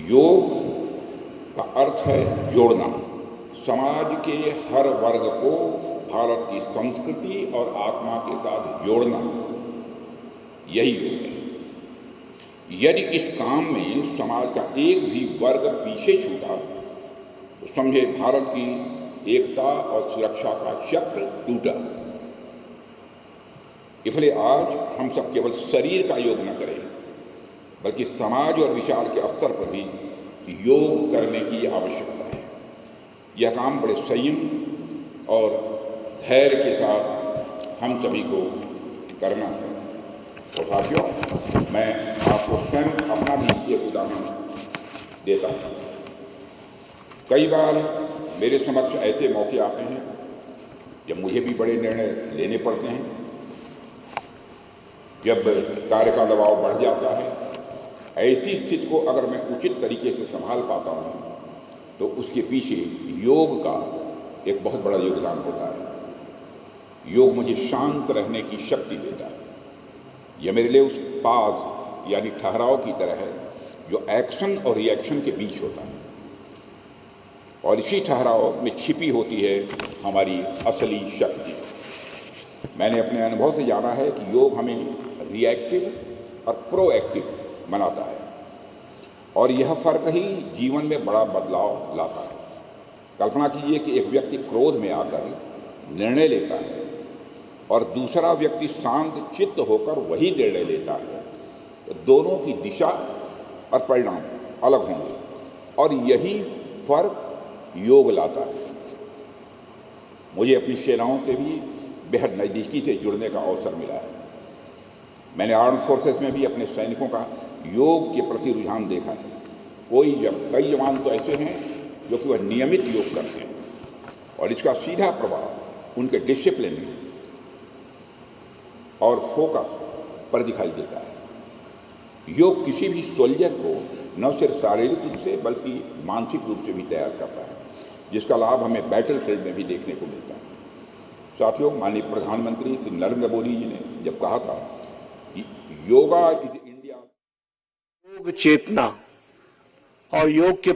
योग का अर्थ है जोड़ना। समाज के हर वर्ग को भारत की संस्कृति और आत्मा के साथ जोड़ना, यही योग है। यदि इस काम में समाज का एक भी वर्ग पीछे छूटा तो समझे भारत की एकता और सुरक्षा का चक्र टूटा। इसलिए आज हम सब केवल शरीर का योग न करें, बल्कि समाज और विचार के स्तर पर भी योग करने की आवश्यकता है। यह काम बड़े संयम और धैर्य के साथ हम सभी को करना है। तो साथियों, मैं आपको स्वयं अपना भी एक उदाहरण देता हूँ। कई बार मेरे समक्ष ऐसे मौके आते हैं जब मुझे भी बड़े निर्णय लेने पड़ते हैं, जब कार्य का दबाव बढ़ जाता है। ऐसी स्थिति को अगर मैं उचित तरीके से संभाल पाता हूँ तो उसके पीछे योग का एक बहुत बड़ा योगदान होता है। योग मुझे शांत रहने की शक्ति देता है। यह मेरे लिए उस पाज यानी ठहराव की तरह है जो एक्शन और रिएक्शन के बीच होता है, और इसी ठहराव में छिपी होती है हमारी असली शक्ति। मैंने अपने अनुभव से जाना है कि योग हमें रिएक्टिव और प्रोएक्टिव बनाता है, और यह फर्क ही जीवन में बड़ा बदलाव लाता है। कल्पना कीजिए कि एक व्यक्ति क्रोध में आकर निर्णय लेता है और दूसरा व्यक्ति शांत चित्त होकर वही निर्णय लेता है, तो दोनों की दिशा और परिणाम अलग होंगे, और यही फर्क योग लाता है। मुझे अपनी सेनाओं से भी बेहद नज़दीकी से जुड़ने का अवसर मिला है। मैंने आर्म्ड फोर्सेस में भी अपने सैनिकों का योग के प्रति रुझान देखा है। कई जवान तो ऐसे हैं जो कि वह नियमित योग करते हैं, और इसका सीधा प्रभाव उनके डिसिप्लिन और फोकस पर दिखाई देता है। योग किसी भी सोल्जर को न सिर्फ शारीरिक रूप से बल्कि मानसिक रूप से भी तैयार करता है, जिसका लाभ हमें बैटल फील्ड में भी देखने को मिलता है। साथियों, माननीय प्रधानमंत्री श्री नरेंद्र मोदी जी ने जब कहा था कि योगा इज इंडिया, योग चेतना और योग के